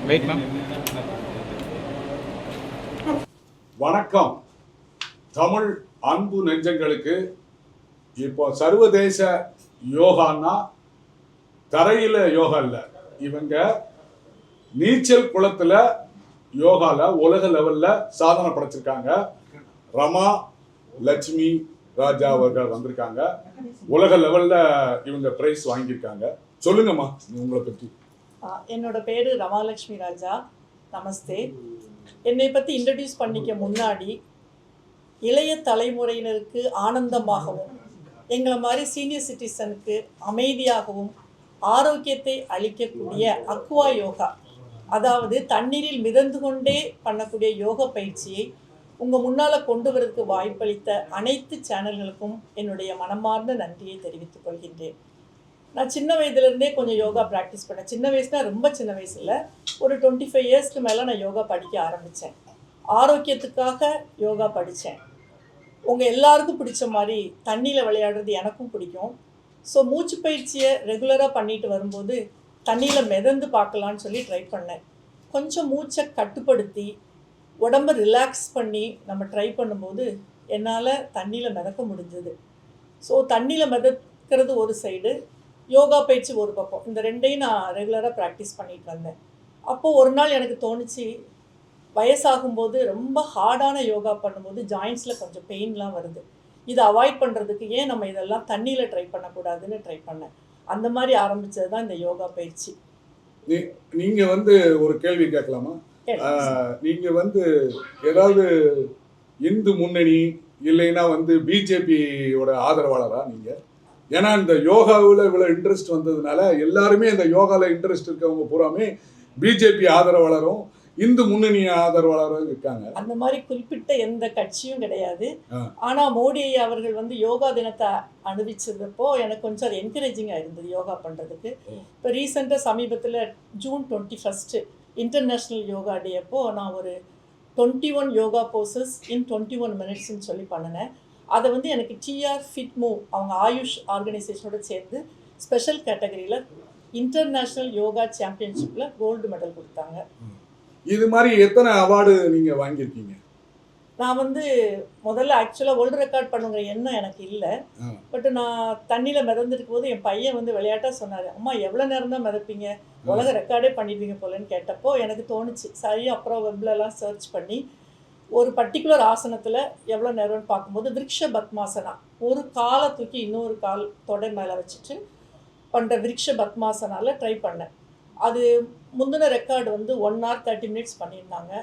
Wait ma'am. வணக்கம் தமிழ் அன்பு நெஞ்சங்களுக்கு. இப்போ சர்வதேச யோகான்னா தரையில யோகா இல்லை, இவங்க நீச்சல் குளத்துல யோகால உலக லெவல்ல சாதனை படைச்சிருக்காங்க. ரமா லட்சுமி ராஜா அவர்கள் வந்திருக்காங்க. உலக லெவல்ல இவங்க பிரைஸ் வாங்கியிருக்காங்க. சொல்லுங்கம்மா உங்களை பற்றி. என்னோட பேர் ரமாலட்சுமி ராஜா. நமஸ்தே. என்னை பற்றி இன்ட்ரடியூஸ் பண்ணிக்க முன்னாடி, இளைய தலைமுறையினருக்கு ஆனந்தமாகவும் எங்களை மாதிரி சீனியர் சிட்டிசனுக்கு அமைதியாகவும் ஆரோக்கியத்தை அளிக்கக்கூடிய அக்வா யோகா, அதாவது தண்ணீரில் மிதந்து கொண்டே பண்ணக்கூடிய யோகா பயிற்சியை உங்கள் முன்னால் கொண்டு வரதுக்கு வாய்ப்பளித்த அனைத்து சேனல்களுக்கும் என்னுடைய மனமார்ந்த நன்றியை தெரிவித்துக் கொள்கின்றேன். நான் சின்ன வயதுலேருந்தே கொஞ்சம் யோகா ப்ராக்டிஸ் பண்ணேன். சின்ன வயசுனா ரொம்ப சின்ன வயசில் ஒரு 25 இயர்ஸ்க்கு மேலே நான் யோகா படிக்க ஆரம்பித்தேன். ஆரோக்கியத்துக்காக யோகா படித்தேன். உங்கள் எல்லாருக்கும் பிடிச்ச மாதிரி தண்ணியில் விளையாடுறது எனக்கும் பிடிக்கும். ஸோ மூச்சு பயிற்சியை ரெகுலராக பண்ணிட்டு வரும்போது தண்ணியில் மிதந்து பார்க்கலான்னு சொல்லி ட்ரை பண்ணேன். கொஞ்சம் மூச்சை கட்டுப்படுத்தி உடம்பை ரிலாக்ஸ் பண்ணி நம்ம ட்ரை பண்ணும்போது என்னால் தண்ணியில் மிதக்க முடிஞ்சது. ஸோ தண்ணியில் மிதக்கிறது ஒரு சைடு, யோகா பயிற்சி ஒரு பக்கம், இந்த ரெண்டையும் நான் ரெகுலராக ப்ராக்டிஸ் பண்ணிட்டு வந்தேன். அப்போது ஒரு நாள் எனக்கு தோணுச்சு, வயசாகும்போது ரொம்ப ஹார்டான யோகா பண்ணும்போது ஜாயின்ஸில் கொஞ்சம் பெயின்லாம் வருது. இதை அவாய்ட் பண்ணுறதுக்கு ஏன் நம்ம இதெல்லாம் தண்ணியில் ட்ரை பண்ணக்கூடாதுன்னு ட்ரை பண்ணேன். அந்த மாதிரி ஆரம்பித்தது தான் இந்த யோகா பயிற்சி. நீங்கள் ஒரு கேள்வி கேட்கலாமா? நீங்கள் ஏதாவது இந்து முன்னணி இல்லைன்னா பிஜேபியோட ஆதரவாளரா நீங்கள்? ஏன்னா இந்த யோகாவில் இவ்வளோ இன்ட்ரெஸ்ட் வந்ததுனால எல்லாருமே இந்த யோகாவில் இன்ட்ரெஸ்ட் இருக்கவங்க பூராமே பிஜேபி ஆதரவாளரும் இந்து முன்னணி ஆதரவாளரும் இருக்காங்க. அந்த மாதிரி குறிப்பிட்ட எந்த கட்சியும் கிடையாது. ஆனால் மோடி அவர்கள் யோகா தினத்தை அனுபவிச்சதப்போ எனக்கு கொஞ்சம் அது என்கரேஜிங்காக இருந்தது யோகா பண்ணுறதுக்கு. இப்போ ரீசெண்டாக சமீபத்தில் ஜூன் 21 இன்டர்நேஷ்னல் யோகா டே அப்போ நான் ஒரு 21 யோகா போசஸ் இன் 21 மினிட்ஸ்ன்னு சொல்லி பண்ணினேன். அதை எனக்கு டிஆர் ஃபிட் மூவ் அவங்க ஆயுஷ் ஆர்கனைசேஷனோட சேர்ந்து ஸ்பெஷல் கேட்டகரியில் இன்டர்நேஷ்னல் யோகா சாம்பியன்ஷிப்பில் கோல்டு மெடல் கொடுத்தாங்க. இது மாதிரி எத்தனை அவார்டு நீங்கள் வாங்கியிருக்கீங்க? நான் முதல்ல ஆக்சுவலாக வேர்ல்டு ரெக்கார்ட் பண்ணுங்கிற எண்ணம் எனக்கு இல்லை. பட் நான் தண்ணியில் மிதந்துருக்கும் போது என் பையன் விளையாட்டாக சொன்னார், அம்மா எவ்வளோ நேரம் தான் மிதப்பீங்க, உலக ரெக்கார்டே பண்ணிடுவீங்க போலன்னு கேட்டப்போ எனக்கு தோணுச்சு. சரி, அப்புறம் வெப்லலாம் சர்ச் பண்ணி ஒரு பர்டிகுலர் ஆசனத்தில் எவ்வளோ நேரம்னு பார்க்கும்போது விருக்ஷ பத்மாசனா, ஒரு காலை தூக்கி இன்னொரு கால் தொடை மேலே வச்சுட்டு பண்ணுற விருக்ஷ பத்மாசனாவில் ட்ரை பண்ணேன். அது முந்தின ரெக்கார்டு 1 hour 30 minutes பண்ணியிருந்தாங்க.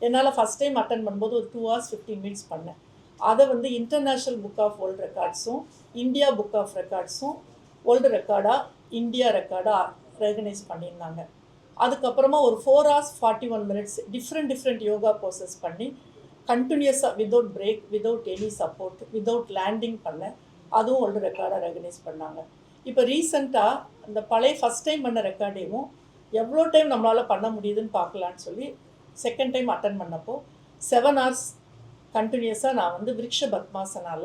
என்னால் ஃபஸ்ட் டைம் அட்டன் பண்ணும்போது ஒரு 2 hours 15 minutes பண்ணேன். அதை இன்டர்நேஷ்னல் புக் ஆஃப் வேர்ல்டு ரெக்கார்ட்ஸும் இந்தியா புக் ஆஃப் ரெக்கார்ட்ஸும் வேர்ல்டு ரெக்கார்டாக இந்தியா ரெக்கார்டாக ரெகனைஸ் பண்ணியிருந்தாங்க. அதுக்கப்புறமா ஒரு 4 hours 41 minutes different yoga poses பண்ணி கண்டினியூஸாக without break, without any support, without landing பண்ணேன். அதுவும் வேர்ல்டு ரெக்கார்டாக ரெகனைஸ் பண்ணாங்க. இப்போ ரீசெண்டாக அந்த பழைய ஃபஸ்ட் டைம் பண்ண ரெக்கார்டையும் எவ்வளோ டைம் நம்மளால் பண்ண முடியுதுன்னு பார்க்கலான்னு சொல்லி செகண்ட் டைம் அட்டன் பண்ணப்போ 7 hours கண்டினியூஸாக நான் விருக்ஷ பத்மாசனால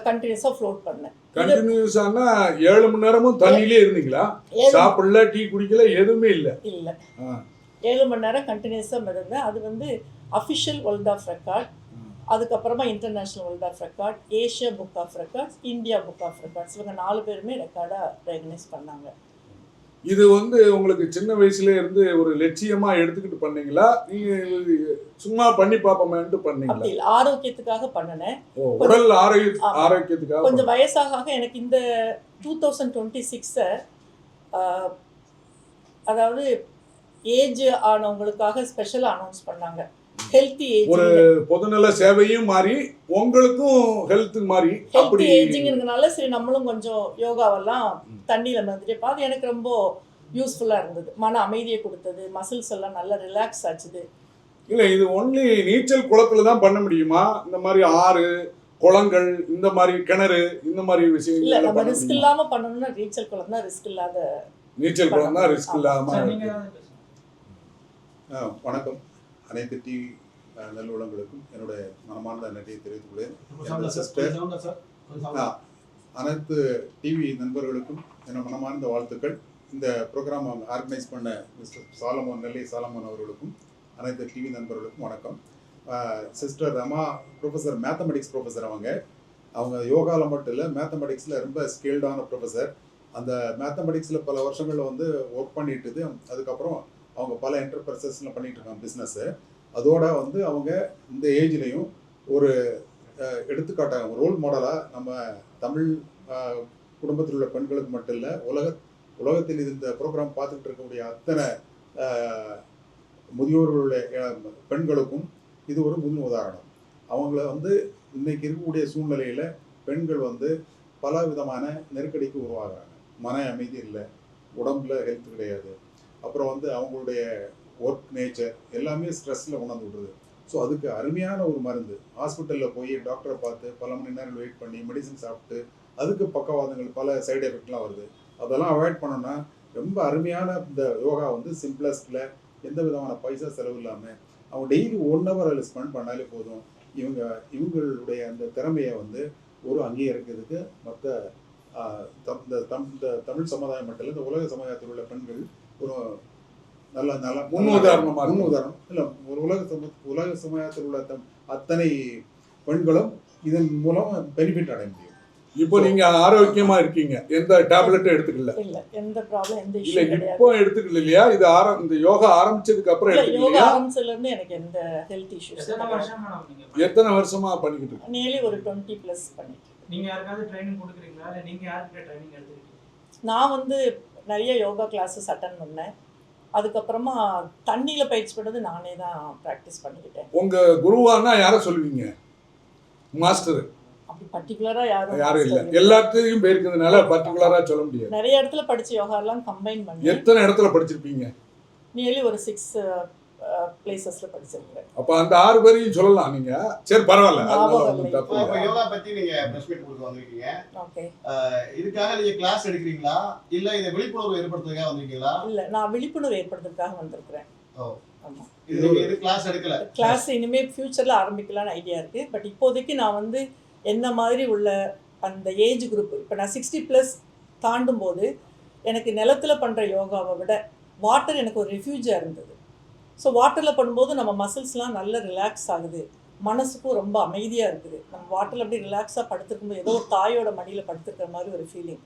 கண்டினியூஸாக ஃப்ளோட் பண்ணேன். கண்டினியூஸானா 7 மணி நேரமும் தண்ணியிலே இருந்தீங்களா? சாப்பிடல, டீ குடிக்கல, எதுவுமே இல்லை? 7 மணி நேரம் கண்டினியூஸாக மிதந்தேன். அது அஃபிஷியல் வேர்ல்ட் ஆஃப் ரெக்கார்ட், அதுக்கப்புறமா international world of record, Asia book of records, India book of records, இவங்க 4 பேருமே ரெக்கார்டாக ரெகனைஸ் பண்ணாங்க. இது உங்களுக்கு சின்ன வயசுல இருந்து ஒரு லட்சியமா எடுத்துக்கிட்டு பண்ணீங்களா, நீங்க சும்மா பண்ணி பார்ப்போமேன்ட்டு பண்ணீங்களா? அப்படி இல்லை, ஆரோக்கியத்துக்காக பண்ணினேன். உடல் ஆரோக்கியத்துக்காக. கொஞ்சம் வயசாக எனக்கு இந்த 2026 அதாவது ஏஜ் ஆனவங்களுக்காக ஸ்பெஷலாக அனௌன்ஸ் பண்ணாங்க. ஹெல்த்தி ஏஜ், ஒரு பொதுநல சேவையும் மாறி உங்களுக்கும் ஹெல்த் மாறி அப்படி ஏஜிங்கிறதுனால சரி நம்மளும் கொஞ்சம் யோகாவெல்லாம் தண்ணியில் மிதந்துட்டே அது எனக்கு ரொம்ப யூஸ்ஃபுல்லாக இருந்தது. மன அமைதியை கொடுத்தது, மசில்ஸ் எல்லாம் நல்லா ரிலாக்ஸ் ஆச்சுது. இல்லை, இது ஒன்லி நீச்சல் குளத்துல தான் பண்ண முடியுமா? இந்த மாதிரி ஆறு, குளங்கள், இந்த மாதிரி கிணறு, இந்த மாதிரி விஷயம் இல்லை, நம்ம ரிஸ்க் இல்லாமல் பண்ணணும்னா நீச்சல் குளம் தான் ரிஸ்க் இல்லாத. நீச்சல் குளம் தான் ரிஸ்க் இல்லாமல். வணக்கம். அனைத்து டிவி நல்லுள்ளங்களுக்கும் என்னுடைய மனமார்ந்த நன்றியை தெரிவித்துக் கொள்கிறேன். அனைத்து டிவி நண்பர்களுக்கும் என்னோட மனமார்ந்த வாழ்த்துக்கள். இந்த ப்ரோக்ராம் ஆர்கனைஸ் பண்ண மிஸ்டர் சாலமோன், நெல்லை சாலமோன் அவர்களுக்கும் அனைத்து டிவி நண்பர்களுக்கும் வணக்கம். Sister Rama professor, mathematics professor. அவங்க யோகாவில் மட்டும் இல்லை, மேத்தமெட்டிக்ஸில் ரொம்ப ஸ்கில்டான ப்ரொஃபஸர். அந்த மேத்தமெட்டிக்ஸில் பல வருஷங்களில் வந்து ஒர்க் பண்ணிட்டு அதுக்கப்புறம் அவங்க பல என்டர்பிரைசஸ்லாம் பண்ணிட்டு இருக்காங்க பிஸ்னஸ்ஸு. அதோட வந்து அவங்க இந்த ஏஜ்லேயும் ஒரு எடுத்துக்காட்டாக ரோல் மாடலாக நம்ம தமிழ் குடும்பத்தில் உள்ள பெண்களுக்கு மட்டும் இல்லை, உலகத்தில் இந்த ப்ரோக்ராம் பார்த்துக்கிட்டு இருக்கக்கூடிய அத்தனை முதியோர்களுடைய பெண்களுக்கும் இது ஒரு முன் உதாரணம். அவங்கள வந்து இன்னைக்கு இருக்கக்கூடிய சூழ்நிலையில் பெண்கள் வந்து பல விதமான நெருக்கடிக்கு உருவாகிறாங்க. மன அமைதி இல்லை, உடம்புல ஹெல்த் கிடையாது, அப்புறம் வந்து அவங்களுடைய ஒர்க் நேச்சர் எல்லாமே ஸ்ட்ரெஸ்ஸில் உணர்ந்து விடுறது. ஸோ அதுக்கு அருமையான ஒரு மருந்து. ஹாஸ்பிட்டலில் போய் டாக்டரை பார்த்து பல மணி நேரம் வெயிட் பண்ணி மெடிசன் சாப்பிட்டு அதுக்கு பக்கவாதங்கள் பல சைடு எஃபெக்ட்லாம் வருது. அதெல்லாம் அவாய்ட் பண்ணோன்னா ரொம்ப அருமையான இந்த யோகா வந்து சிம்பிளஸ்டில் எந்த விதமான பைசா செலவு இல்லாமல் அவங்க டெய்லி 1 hour அதில் ஸ்பெண்ட் பண்ணாலே போதும். இவங்களுடைய அந்த திறமையை வந்து ஒரு அங்கீகரிக்கிறதுக்கு மற்ற இந்த தமிழ் சமுதாயம் மட்டும் இல்லை, இந்த உலக சமுதாயத்தில் உள்ள பெண்கள் ஒரு நல்ல நல்ல முன் உதாரணம் இல்லை. ஒரு உலக சமுதாயத்தில் உள்ள அத்தனை பெண்களும் இதன் மூலம் பெனிஃபிட் அடைய முடியும். இப்போ நீங்க ஆரோக்கியமா இருக்கீங்க, எந்த டேப்லெட்டும் எடுத்துக்கல? இல்ல, எந்த ப்ராப்ளம், எந்த இல்ல, இஷ்யூ கிடையாது. இப்போ எடுத்துக்கல இல்லையா? இது இந்த யோகா ஆரம்பிச்சதுக்கு அப்புறம் இல்ல, எடுத்துக்கல யோகா இல்லையா? ஆரம்பிச்சதுல இருந்து எனக்கு எந்த ஹெல்த் இஷ்யூஸ் எத்தனை வருஷமா பண்ணிக்கிட்டு இருக்கீங்க? நியர்லி ஒரு 20+ பண்ணிட்டு இருக்கேன். நீங்க யாருக்காவது ட்ரைனிங் கொடுக்குறீங்களா, இல்ல நீங்க யார்கிட்ட ட்ரைனிங் எடுத்துக்கிட்டீங்க? நான் வந்து நிறைய யோகா கிளாஸஸ் அட்டன் பண்ணேன். அதுக்கப்புறமா தண்ணியில பயிற்சி பண்ணது நானே தான் ப்ராக்டிஸ் பண்ணிக்கிட்டேன். உங்க குருவானா யாரை சொல்லுவீங்க? மாஸ்டர் அப்படி பர்டிகுலரா யாரும் இல்ல, எல்லாத்தையும் போயிருக்கிறதுனால பர்டிகுலரா சொல்ல முடியாது. நிறைய இடத்துல படிச்ச யோகா எல்லாம் கம்பைன் பண்ணி எத்தனை இடத்துல படிச்சிருப்பீங்க? நியர்லி ஒரு 6 பிளேசஸ்ல படிச்சிருக்கேன். அப்ப அந்த 6 பேரையும் சொல்லலாம் நீங்க. சரி, பரவாயில்ல, அதனால ஞாபகம் ஒண்ணும் தப்பு இப்போ இல்லை. யோகா பத்தி நீங்க பிரஸ் மீட் கொடுக்க வந்திருக்கீங்க. ஓகே. இதுக்காக நீங்க கிளாஸ் எடுக்கிறீங்களா, இல்ல இதை விழிப்புணர்வு ஏற்படுத்துறதுக்காக வந்திருக்கீங்களா? இல்ல, நான் விழிப்புணர்வு ஏற்படுத்துறதுக்காக வந்திருக்கிறேன். ஓ, ஆமா. இது கிளாஸ் எடுக்கல. கிளாஸ் இனிமே ஃபியூச்சர்ல ஆரம்பிக்கலாம்னு ஐடியா இருக்கு. பட் இப்போதைக்கு நான் வந்து என்ன மாதிரி உள்ள அந்த ஏஜ் குரூப், இப்போ நான் 60+ தாண்டும் போது எனக்கு நிலத்துல பண்ற யோகாவை விட வாட்டர் எனக்கு ஒரு ரெஃப்யூஜாக இருந்தது. ஸோ வாட்டரில் பண்ணும்போது நம்ம மசில்ஸ்லாம் நல்ல ரிலாக்ஸ் ஆகுது, மனசுக்கும் ரொம்ப அமைதியாக இருக்குது. நம்ம வாட்டரில் அப்படி ரிலாக்ஸாக படுத்துருக்கும்போது ஏதோ ஒரு தாயோட மடியில் படுத்துருக்கிற மாதிரி ஒரு ஃபீலிங்.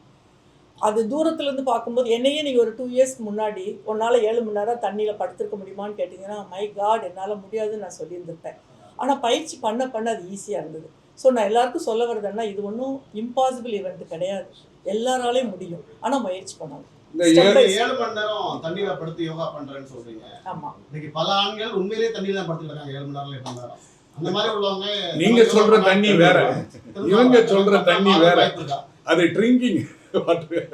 அது தூரத்துலேருந்து பார்க்கும்போது என்னையே நீங்கள் ஒரு 2 இயர்ஸ்க்கு முன்னாடி உன்னால் 7 மணி நேரம் தண்ணியில் படுத்திருக்க முடியுமான்னு கேட்டிங்கன்னா, மை காட், என்னால் முடியாதுன்னு நான் சொல்லியிருந்திருப்பேன். ஆனால் பயிற்சி பண்ண அது ஈஸியாக இருந்தது. ஸோ நான் எல்லாருக்கும் சொல்ல வருதுன்னா, இது ஒன்றும் இம்பாசிபிள் ஈவெண்ட் கிடையாது, எல்லாராலையும் முடியும். ஆனால் முயற்சி பண்ணணும். இந்த 7 மணி நேரம் தண்ணியில படுத்து யோகா பண்றேன்னு சொல்றீங்க. ஆமாம். இன்னைக்கு பல ஆண்கள் உண்மையிலேயே தண்ணியில தான் படுத்துட்டு இருக்காங்க 7 மணி நேரம் 8 மணி நேரம். அந்த மாதிரி உள்ளவங்க நீங்க சொல்ற தண்ணி வேற, இவங்க சொல்ற தண்ணி வேற. அது ட்ரிங்கிங் வாட்டர்.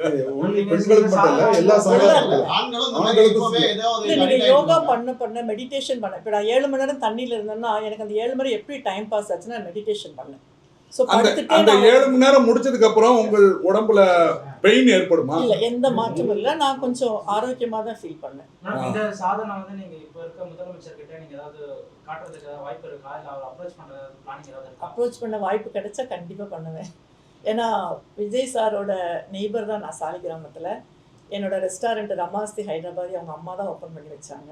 பெண்களுக்கு மட்டும் இல்லை, எல்லா சமுதாயத்திலும் ஆண்களும் இந்த மாதிரி இப்பவே ஏதாவது நீங்கள் யோகா பண்ண மெடிடேஷன் பண்ண. இப்போ நான் 7 மணி நேரம் தண்ணியில் இருந்தேன்னா எனக்கு அந்த 7 மணி எப்படி டைம் பாஸ் ஆச்சுன்னா மெடிடேஷன் பண்ணேன். ஸோ அந்த 7 மணி நேரம் முடிச்சதுக்கு அப்புறம் உங்கள் உடம்புல பெயின் ஏற்படுமா? இல்லை, எந்த மாற்றமும் இல்லை. நான் கொஞ்சம் ஆரோக்கியமாக தான் ஃபீல் பண்ணேன். இந்த சாதனை வந்து நீங்க இப்ப இருக்க முதலமைச்சர் கிட்ட நீங்க ஏதாவது காட்டுறதுக்கு ஏதாவது வாய்ப்பு இருக்கா, இல்ல அவர் அப்ரோச் பண்ற பிளானிங் ஏதாவது இருக்கா? அப்ரோச் பண்ண வாய்ப்பு கிடைச்சா கண்டிப்பாக பண்ணுவேன். ஏன்னா விஜய் சாரோட நெய்பர் தான் நான் சாலிகிராமத்தில். என்னோட ரெஸ்டாரண்ட் ரமாஸ்தி ஹைதராபாதி அவங்க அம்மா தான் ஓப்பன் பண்ணி வச்சாங்க.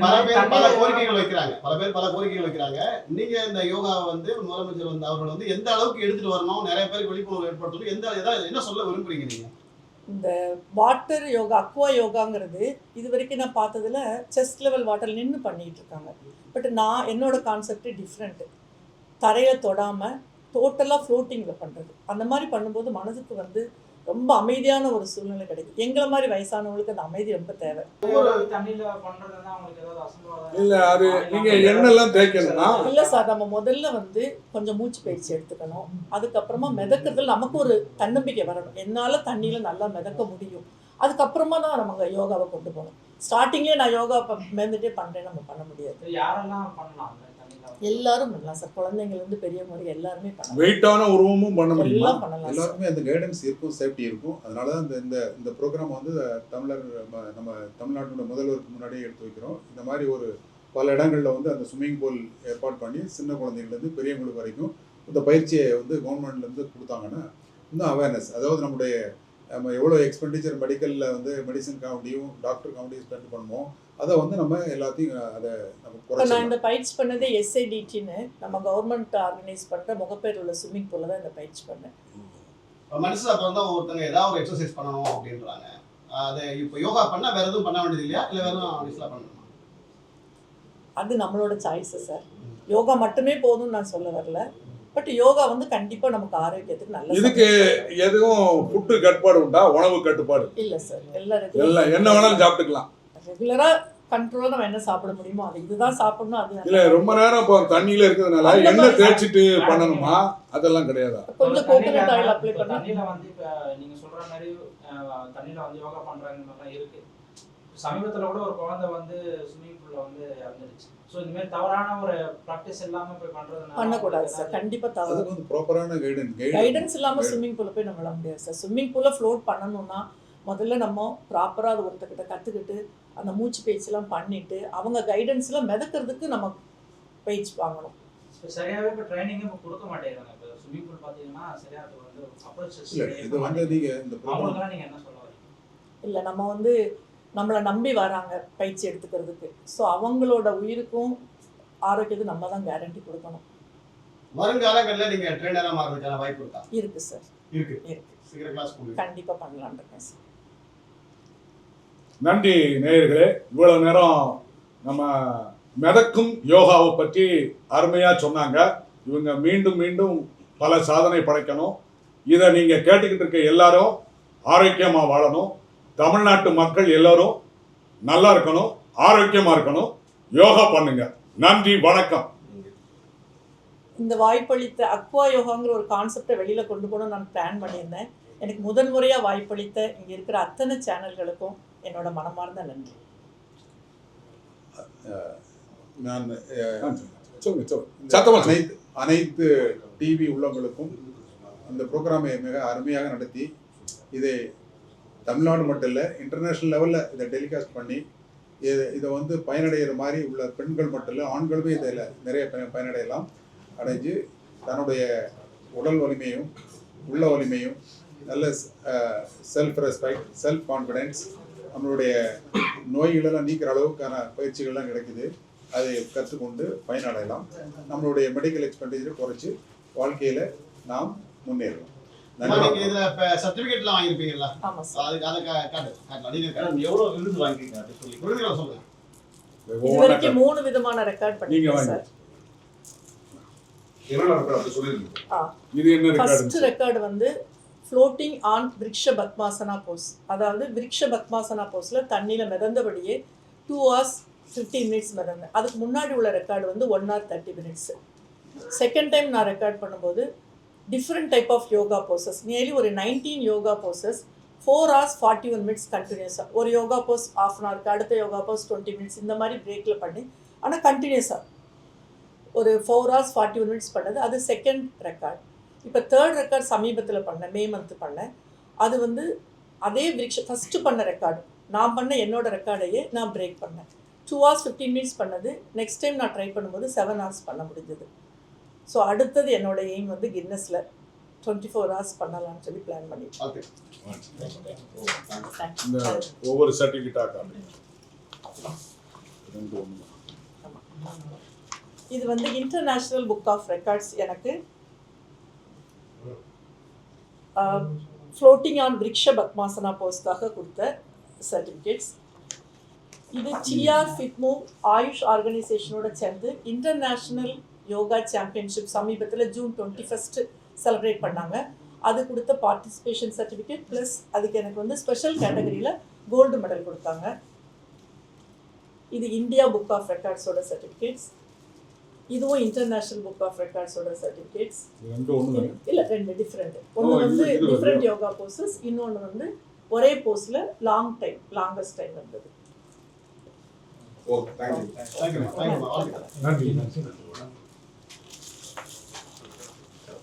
பல பேர் பல கோரிக்கைகள் வைக்கிறாங்க. நீங்க இந்த யோகா வந்து முதலமைச்சர் வந்து அவர்கள் வந்து எந்த அளவுக்கு எடுத்துட்டு வரணும், நிறைய பேருக்கு விழிப்புணர்வு ஏற்படுத்தணும், என்ன சொல்ல விரும்புறீங்க நீங்க? இந்த வாட்டர் யோகா, அக்வா யோகாங்கிறது இது வரைக்கும் நான் பார்த்ததுல செஸ்ட் லெவல் வாட்டர் நின்று பண்ணிட்டு இருக்காங்க. பட் நான் என்னோட கான்செப்ட் டிஃப்ரெண்ட்டு. தரையை தொடாமல் டோட்டலாக ஃப்ளோட்டிங்கில் பண்ணுறது. அந்த மாதிரி பண்ணும்போது மனதுக்கு வந்து ரொம்ப அமைதியான ஒரு சூழ்நிலை கிடைக்கும். எங்களை மாதிரி வயசானவங்களுக்கு அந்த அமைதி ரொம்ப தேவை. தண்ணியில பண்றதுன்னா அவங்களுக்கு ஏதாவது அசம்பாவிதம் இல்ல, அது நீங்க எண்ணெல்லாம் தேய்க்கணும்னா இல்லை சார், நம்ம முதல்ல வந்து கொஞ்சம் மூச்சு பயிற்சி எடுத்துக்கணும். அதுக்கப்புறமா மிதக்கிறதுல நமக்கு ஒரு தன்னம்பிக்கை வரணும். என்னால் தண்ணியில் நல்லா மிதக்க முடியும். அதுக்கப்புறமா தான் நம்ம யோகாவை கொண்டு போகணும். ஸ்டார்டிங்லேயே நான் யோகா மேந்துட்டே பண்ணுறேன், நம்ம பண்ண முடியாது. யாரெல்லாம் பண்ணலாம்? எல்லாரும் பண்ணலாம் சார், குழந்தைங்கலேருந்து பெரியவங்க எல்லாருமே பண்ணலாம். வெயிட்டான உருவமும் பண்ண முடியுமா? எல்லாம் பண்ணலாம். எல்லாருக்குமே அந்த கைடன்ஸ் இருக்கும், சேஃப்டி இருக்கும். அதனால தான் இந்த ப்ரோக்ராம் வந்து நம்ம தமிழ்நாட்டோட முதல்வருக்கு முன்னாடியே எடுத்து வைக்கிறோம். இந்த மாதிரி ஒரு பல இடங்களில் வந்து அந்த ஸ்விம்மிங் பூல் ஏற்பாடு பண்ணி சின்ன குழந்தைங்கள்லேருந்து பெரியவங்களுக்கு வரைக்கும் இந்த பயிற்சியை வந்து கவர்மெண்ட்லேருந்து கொடுத்தாங்கன்னா இன்னும் அவேர்னஸ், அதாவது நம்முடைய நம்ம எவ்வளோ எக்ஸ்பெண்டிச்சர் மெடிக்கலில் வந்து மெடிசன் காவண்டியும் டாக்டர் காவண்டியும் ஸ்பெண்ட் பண்ணுமோ அதை வந்து நம்ம எல்லாத்தையும் அதை நம்ம இப்போ நான் குறைச்சிடலாம். இந்த பயிற்சி பண்ணது SIDTன்னு நம்ம கவர்மெண்ட் ஆர்கனைஸ் பண்ணுற முகப்பேர் உள்ள ஸ்விம்மிங் பூலில் தான் இந்த பயிற்சி பண்ணேன். மனுஷன் அப்புறம் தான் ஒருத்தங்க ஏதாவது ஒரு எக்ஸசைஸ் பண்ணணும் அப்படின்றாங்க. அது இப்போ யோகா பண்ணா வேற எதுவும் பண்ண வேண்டியது இல்லையா, இல்லை வெறும் அடிஷனலாக பண்ணணுமா? அது நம்மளோட சாய்ஸு சார். யோகா மட்டுமே போதும்னு நான் சொல்ல வரல. பட் யோகா வந்து கண்டிப்பாக நமக்கு ஆரோக்கியத்துக்கு நல்ல இதுக்கு எதுவும் ஃபுட்டு கட்டுப்பாடு உண்டா? உணவு கட்டுப்பாடு இல்லை சார். எல்லாம் எல்லாம் என்ன வேணாலும் சாப்பிட்டுக்கலாம். ரெகுலராக கண்ட்ரோலாக நம்ம என்ன சாப்பிட முடியுமோ அது இதுதான் சாப்பிடணும். அது இல்ல ரொம்ப நேரம் இப்போ தண்ணியில இருக்கிறதுனால அந்த எண்ணெய் மாதிரி தேய்ச்சிட்டு பண்ணணுமா? அதெல்லாம் கிடையாதா? கொஞ்சம் கோகோனட் ஆயில் அப்ளை இப்ப பண்ணா தண்ணியில வந்து இப்ப நீங்க சொல்ற மாதிரி தண்ணியில வந்து யோகா பண்றாங்க மாதிரிலாம் இருக்கு. சமீபத்துல கூட ஒரு குழந்தை வந்து ஸ்விம்மிங் பூல்ல வந்து இறந்துருச்சு. ஸோ இந்த மாதிரி தவறான ஒரு ப்ராக்டிஸ் இல்லாம போய் பண்றதுனால பண்ணக்கூடாது சார். கண்டிப்பாக தவறு. அதுக்கு வந்து ப்ராப்பரான கைடன்ஸ் இல்லாமல் ஸ்விம்மிங் பூலில் போய் நம்ம விட முடியாது சார். ஸ்விம்மிங் பூலில் ஃப்ளோட் பண்ணணும்னா முதல்ல நம்ம ப்ராப்பராக அது ஒருத்தக்கிட்ட கற்றுக்கிட்டு அந்த மூச்சு பயிற்சிலாம் பண்ணிட்டு அவங்க கைடன்ஸ்லாம் மிதக்கிறதுக்கு நம்ம பயிற்சி வாங்கணும். இப்போ சரியாவே இப்போ ட்ரைனிங்கே இப்போ கொடுக்க மாட்டேங்கிறாங்க. இப்போ ஸ்விம்மிங் பூல் பார்த்தீங்கன்னா சரியா அது வந்து அப்ரோச்சஸ் இல்லை இது வந்து நீங்கள் இந்த ப்ரோக்ராம் அவங்களுக்கெல்லாம் நீங்க என்ன சொல்ல வரீங்க? இல்லை நம்ம வந்து நம்மளை நம்பி வராங்க பயிற்சி எடுத்துக்கிறதுக்கு. ஸோ அவங்களோட உயிருக்கும் ஆரோக்கியத்துக்கு நம்ம தான் கேரண்டி கொடுக்கணும். வருங்காலங்களில் நீங்க ட்ரெயினரா மாறதுக்கான வாய்ப்பு இருக்கா? இருக்கு சார். இருக்கு. இருக்கு. சீக்கிரம் கிளாஸ் கொடுங்க. கண்டிப்பாக பண்ணலான்னு இருக்கேன் சார். நன்றி நேயர்களே. இவ்வளவு நேரம் நம்ம மிதக்கும் யோகாவை பற்றி அருமையா சொன்னாங்க. இவங்க மீண்டும் மீண்டும் பல சாதனை படைக்கணும். இதை நீங்க கேட்டுக்கிட்டு இருக்க எல்லாரும் ஆரோக்கியமா வாழணும். தமிழ்நாட்டு மக்கள் எல்லாரும் நல்லா இருக்கணும், ஆரோக்கியமா இருக்கணும். யோகா பண்ணுங்க. நன்றி, வணக்கம். இந்த வாய்ப்பளித்த அக்வா யோகாங்கிற ஒரு கான்செப்டை வெளியில் கொண்டு போகணும் நான் பிளான் பண்ணியிருந்தேன். எனக்கு முதன்முறையாக வாய்ப்பளித்த இங்கே இருக்கிற அத்தனை சேனல்களுக்கும் என்னோட மனமார்ந்த நன்றி. நான் சொல்லுங்க சத்தமா அனைத்து டிவி உள்ளவங்களுக்கும் அந்த ப்ரோக்ராமை மிக அருமையாக நடத்தி இதை தமிழ்நாடு மட்டும் இல்லை இன்டர்நேஷ்னல் லெவலில் இதை டெலிகாஸ்ட் பண்ணி இதை வந்து பயனடைகிற மாதிரி உள்ள பெண்கள் மட்டும் இல்லை ஆண்களுமே இதில் நிறைய பயனடையலாம். அடைஞ்சு தன்னுடைய உடல் வலிமையும் உள்ள வலிமையும் நல்ல செல்ஃப் ரெஸ்பெக்ட், செல்ஃப் கான்ஃபிடென்ஸ், நம்மளுடைய நோய்களெல்லாம் நீக்கிற அளவுக்கான பயிற்சிகள்லாம் கிடைக்குது. அதை கற்றுக்கொண்டு பயனடையலாம். நம்மளுடைய மெடிக்கல் எக்ஸ்பெண்டிச்சரை குறைச்சி வாழ்க்கையில் நாம் முன்னேறலாம். நீங்க இதுல சர்டிபிகேட்லாம் வாங்கிருப்பீங்களா? ஆமாம் சார். அதுக்கு அதை காட்டலாம். நீங்க எவ்வளவு விருது வாங்கிருக்கீங்க அப்படி சொல்லி விருதுகளை சொல்லுங்க. இது வரைக்கும் 3 விதமான ரெக்கார்ட் பண்ணிருக்கேன் சார். இது என்ன ஃபர்ஸ்ட் ரெக்கார்டு வந்து ஃப்ளோட்டிங் ஆன் விருக்ஷ பத்மாசனா போஸ். அதாவது விருக்ஷ பத்மாசனா போஸில் தண்ணியில் மிதந்தபடியே 2 hours 15 minutes மிதந்தேன். அதுக்கு முன்னாடி உள்ள ரெக்கார்டு வந்து 1 hour 30 minutes. செகண்ட் டைம் நான் ரெக்கார்ட் பண்ணும்போது different type of yoga poses, nearly ஒரு 19 யோகா போசஸ் 4 hours 41 minutes கண்டினியூஸாக. ஒரு யோகா போஸ் 1/2 an hour, அடுத்த யோகா போஸ் 20 minutes, இந்த மாதிரி பிரேக்கில் பண்ணி ஆனால் கண்டினியூஸாக ஒரு 4 hours 41 minutes பண்ணது. அது செகண்ட் ரெக்கார்ட். இப்போ தேர்ட் ரெக்கார்ட் சமீபத்தில் பண்ணேன், மே மந்த் பண்ணேன். அது வந்து அதே ஃபஸ்ட்டு பண்ண ரெக்கார்டு, நான் பண்ண என்னோட ரெக்கார்டையே நான் பிரேக் பண்ணேன். 2 hours 15 minutes பண்ணது. நெக்ஸ்ட் டைம் நான் ட்ரை பண்ணும்போது 7 hours பண்ண முடிஞ்சது. ஸோ அடுத்தது என்னோட எய்ம் வந்து கின்னஸில் 24 hours பண்ணலாம்னு சொல்லி பிளான் பண்ணிட்டேன். இந்த ஒவ்வொரு சர்டிஃபிகேட்டாக இது வந்து இன்டர்நேஷ்னல் புக் ஆஃப் ரெக்கார்ட்ஸ் எனக்கு ஃப்ளோட்டிங் ஆன் விருக்ஷ பத்மாசனா போஸ்க்காக கொடுத்த சர்டிஃபிகேட்ஸ். இது சிஆர் ஃபிட்மோ ஆயுஷ் ஆர்கனைசேஷனோட சேர்ந்து இன்டர்நேஷ்னல் யோகா சாம்பியன்ஷிப் சமீபத்தில் June 21 செலிப்ரேட் பண்ணாங்க. அது கொடுத்த பார்ட்டிசிபேஷன் சர்டிஃபிகேட் ப்ளஸ் அதுக்கு எனக்கு வந்து ஸ்பெஷல் கேட்டகரியில் கோல்டு மெடல் கொடுத்தாங்க. இது இந்தியா புக் ஆஃப் ரெக்கார்ட்ஸோட சர்டிஃபிகேட்ஸ். இதுவும் இன்டர்நேஷ்னல் புக் ஆஃப் ரெக்கார்ட்ஸோட சர்டிஃபிகேட்ஸ். இல்லை, 2 டிஃப்ரெண்ட். ஒன்று வந்து டிஃப்ரெண்ட் யோகா போசஸ், இன்னொன்று வந்து ஒரே போஸில் லாங்கஸ்ட் டைம் இருந்தது. Okay, thank you. தேங்க்யூ. நன்றி.